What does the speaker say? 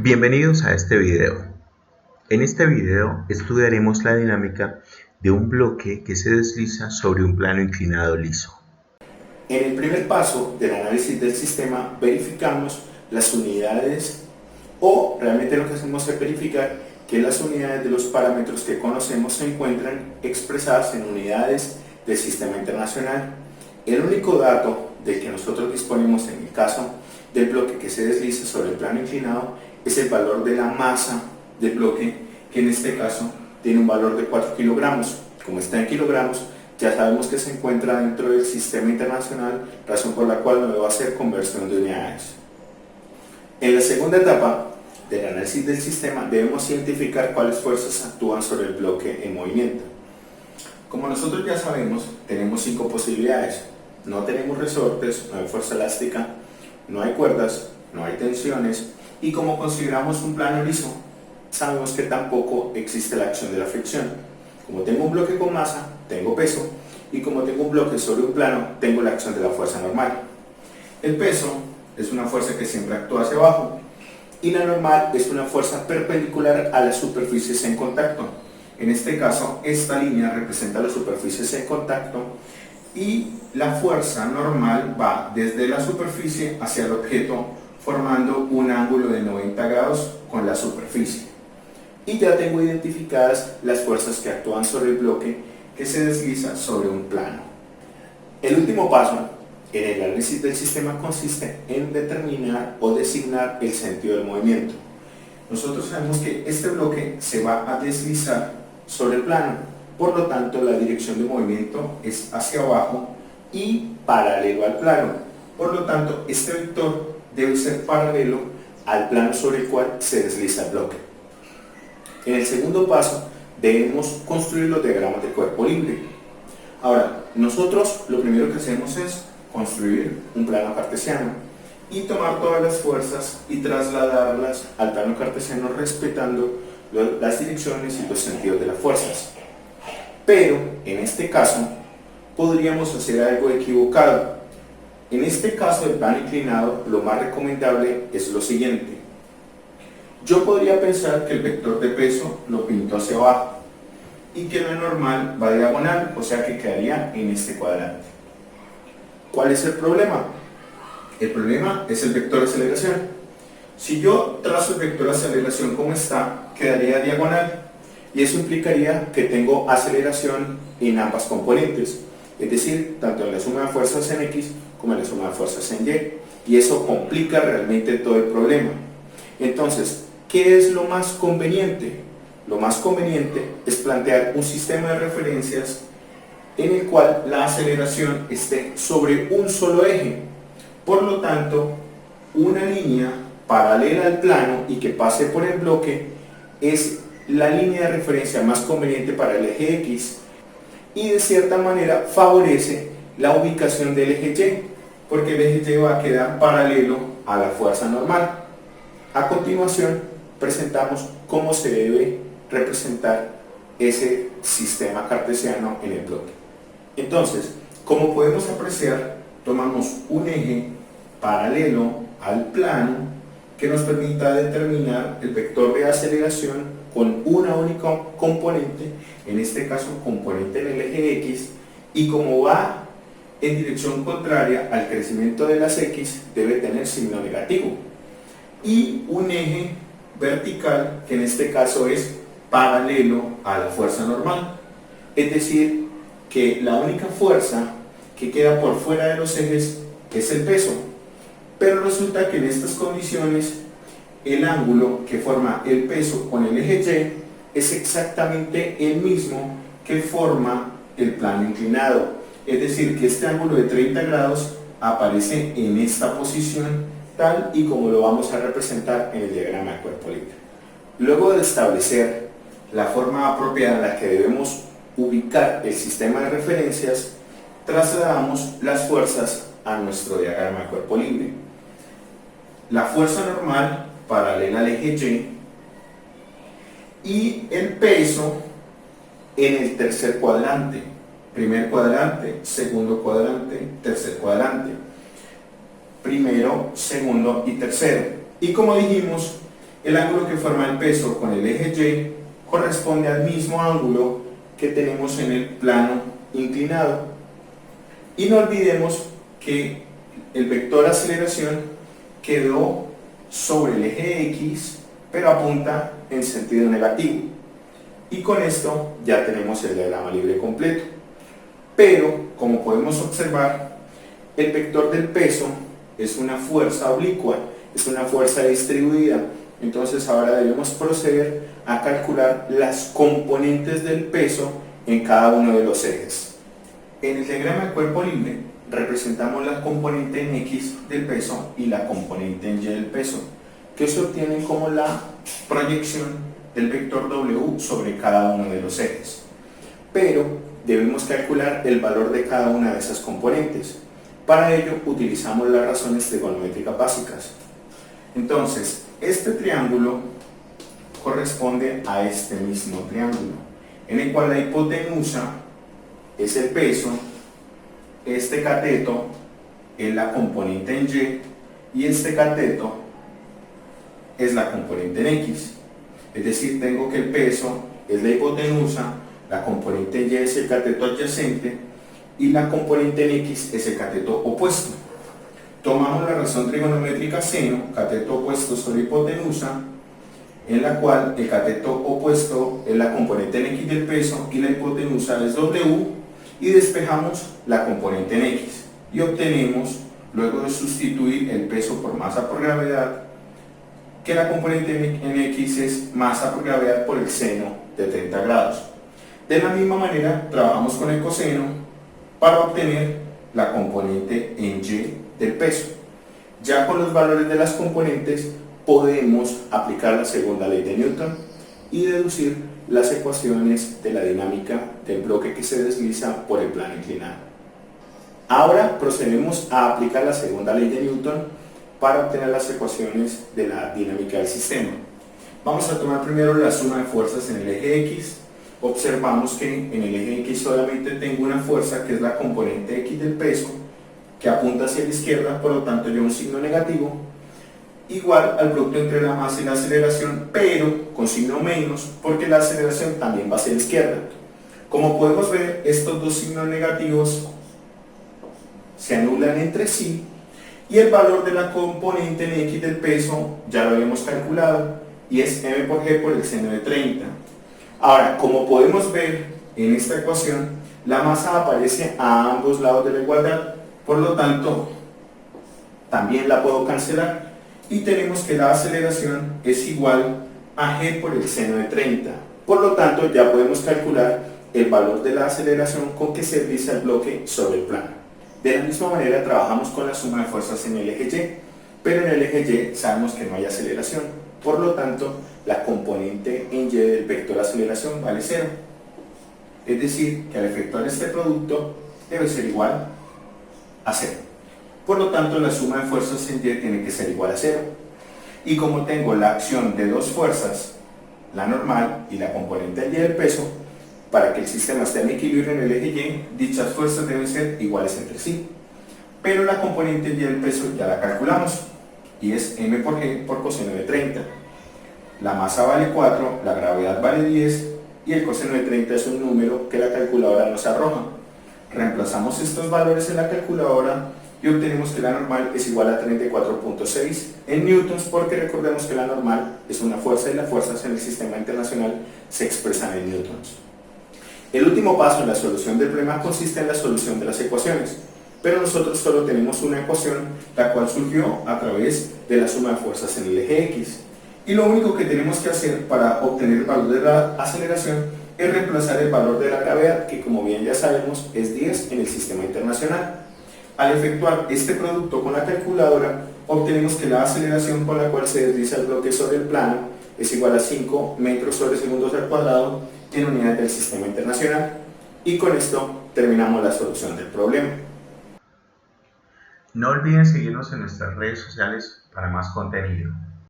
Bienvenidos a este video. En este video estudiaremos la dinámica de un bloque que se desliza sobre un plano inclinado liso. En el primer paso del análisis del sistema verificamos las unidades, o realmente lo que hacemos es verificar que las unidades de los parámetros que conocemos se encuentran expresadas en unidades del sistema internacional. El único dato del que nosotros disponemos en el caso del bloque que se desliza sobre el plano inclinado es el valor de la masa del bloque, que en este caso tiene un valor de 4 kilogramos. Como está en kilogramos, ya sabemos que se encuentra dentro del sistema internacional, razón por la cual no debo hacer conversión de unidades. En la segunda etapa del análisis del sistema debemos identificar cuáles fuerzas actúan sobre el bloque en movimiento. Como nosotros ya sabemos, tenemos 5 posibilidades. No tenemos resortes, no hay fuerza elástica, no hay cuerdas, no hay tensiones, y como consideramos un plano liso, sabemos que tampoco existe la acción de la fricción. Como tengo un bloque con masa, tengo peso, y como tengo un bloque sobre un plano, tengo la acción de la fuerza normal. El peso es una fuerza que siempre actúa hacia abajo, y la normal es una fuerza perpendicular a las superficies en contacto. En este caso, esta línea representa las superficies en contacto, y la fuerza normal va desde la superficie hacia el objeto, formando un ángulo de 90 grados con la superficie. Y ya tengo identificadas las fuerzas que actúan sobre el bloque que se desliza sobre un plano. El último paso en el análisis del sistema consiste en determinar o designar el sentido del movimiento. Nosotros sabemos que este bloque se va a deslizar sobre el plano, por lo tanto la dirección de movimiento es hacia abajo y paralelo al plano. Por lo tanto, este vector debe ser paralelo al plano sobre el cual se desliza el bloque. En el segundo paso debemos construir los diagramas de cuerpo libre. Ahora, nosotros lo primero que hacemos es construir un plano cartesiano y tomar todas las fuerzas y trasladarlas al plano cartesiano respetando las direcciones y los sentidos de las fuerzas. Pero en este caso podríamos hacer algo equivocado. En este caso del plano inclinado, lo más recomendable es lo siguiente. Yo podría pensar que el vector de peso lo pinto hacia abajo y que la normal va diagonal, o sea que quedaría en este cuadrante. ¿Cuál es el problema? El problema es el vector de aceleración. Si yo trazo el vector de aceleración como está, quedaría diagonal, y eso implicaría que tengo aceleración en ambas componentes, es decir, tanto en la suma de fuerzas en X como en la suma de fuerzas en Y, y eso complica realmente todo el problema. Entonces, ¿qué es lo más conveniente? Lo más conveniente es plantear un sistema de referencias en el cual la aceleración esté sobre un solo eje. Por lo tanto, una línea paralela al plano y que pase por el bloque es la línea de referencia más conveniente para el eje X, y de cierta manera favorece la ubicación del eje Y, porque el eje Y va a quedar paralelo a la fuerza normal. A continuación presentamos cómo se debe representar ese sistema cartesiano en el bloque. Entonces, como podemos apreciar, tomamos un eje paralelo al plano que nos permita determinar el vector de aceleración con una única componente, en este caso componente en el eje X, y como va en dirección contraria al crecimiento de las X, debe tener signo negativo, y un eje vertical que en este caso es paralelo a la fuerza normal, es decir, que la única fuerza que queda por fuera de los ejes es el peso. Pero resulta que en estas condiciones el ángulo que forma el peso con el eje Y es exactamente el mismo que forma el plano inclinado, es decir, que este ángulo de 30 grados aparece en esta posición, tal y como lo vamos a representar en el diagrama de cuerpo libre. Luego de establecer la forma apropiada en la que debemos ubicar el sistema de referencias, trasladamos las fuerzas a nuestro diagrama de cuerpo libre. La fuerza normal paralela al eje Y el peso en el tercer cuadrante, primer cuadrante, segundo cuadrante, tercer cuadrante, primero, segundo y tercero. Y como dijimos, El ángulo que forma el peso con el eje Y corresponde al mismo ángulo que tenemos en el plano inclinado. Y no olvidemos que el vector aceleración quedó sobre el eje X, pero apunta en sentido negativo. Y con esto ya tenemos el diagrama libre completo. Pero, como podemos observar, el vector del peso es una fuerza oblicua, es una fuerza distribuida. Entonces ahora debemos proceder a calcular las componentes del peso en cada uno de los ejes. En el diagrama del cuerpo libre representamos la componente en X del peso y la componente en Y del peso, que se obtienen como la proyección del vector W sobre cada uno de los ejes. Pero debemos calcular el valor de cada una de esas componentes. Para ello utilizamos las razones trigonométricas básicas. Entonces, este triángulo corresponde a este mismo triángulo, en el cual la hipotenusa es el peso, este cateto es la componente en Y y este cateto es la componente en X. Es decir, tengo que el peso es la hipotenusa, la componente en Y es el cateto adyacente y la componente en X es el cateto opuesto. Tomamos la razón trigonométrica seno, cateto opuesto sobre hipotenusa, en la cual el cateto opuesto es la componente en X del peso y la hipotenusa es W, y despejamos la componente en X y obtenemos, luego de sustituir el peso por masa por gravedad, que la componente en X es masa por gravedad por el seno de 30 grados. De la misma manera trabajamos con el coseno para obtener la componente en Y del peso. Ya con los valores de las componentes podemos aplicar la segunda ley de Newton y deducir las ecuaciones de la dinámica del bloque que se desliza por el plano inclinado. Ahora procedemos a aplicar la segunda ley de Newton para obtener las ecuaciones de la dinámica del sistema. Vamos a tomar primero la suma de fuerzas en el eje X. Observamos que en el eje X solamente tengo una fuerza que es la componente X del peso, que apunta hacia la izquierda, por lo tanto lleva un signo negativo, igual al producto entre la masa y la aceleración, pero con signo menos, porque la aceleración también va hacia la izquierda. Como podemos ver, estos dos signos negativos se anulan entre sí, y el valor de la componente en X del peso ya lo habíamos calculado, y es m por g por el seno de 30. Ahora, como podemos ver en esta ecuación, la masa aparece a ambos lados de la igualdad, por lo tanto, también la puedo cancelar, y tenemos que la aceleración es igual a g por el seno de 30. Por lo tanto, ya podemos calcular el valor de la aceleración con que se desliza el bloque sobre el plano. De la misma manera trabajamos con la suma de fuerzas en el eje Y, pero en el eje Y sabemos que no hay aceleración, por lo tanto la componente en Y del vector aceleración vale 0. Es decir, que al efectuar este producto debe ser igual a 0. Por lo tanto la suma de fuerzas en Y tiene que ser igual a 0. Y como tengo la acción de dos fuerzas, la normal y la componente en Y del peso, para que el sistema esté en equilibrio en el eje Y, dichas fuerzas deben ser iguales entre sí. Pero la componente en Y del peso ya la calculamos, y es m por g por coseno de 30. La masa vale 4, la gravedad vale 10, y el coseno de 30 es un número que la calculadora nos arroja. Reemplazamos estos valores en la calculadora y obtenemos que la normal es igual a 34.6 en newtons, porque recordemos que la normal es una fuerza y las fuerzas en el sistema internacional se expresan en newtons. El último paso en la solución del problema consiste en la solución de las ecuaciones, pero nosotros solo tenemos una ecuación, la cual surgió a través de la suma de fuerzas en el eje X. Y lo único que tenemos que hacer para obtener el valor de la aceleración es reemplazar el valor de la gravedad, que como bien ya sabemos es 10 en el sistema internacional. Al efectuar este producto con la calculadora, obtenemos que la aceleración con la cual se desliza el bloque sobre el plano es igual a 5 metros sobre segundos al cuadrado en unidades del sistema internacional. Y con esto terminamos la solución del problema. No olviden seguirnos en nuestras redes sociales para más contenido.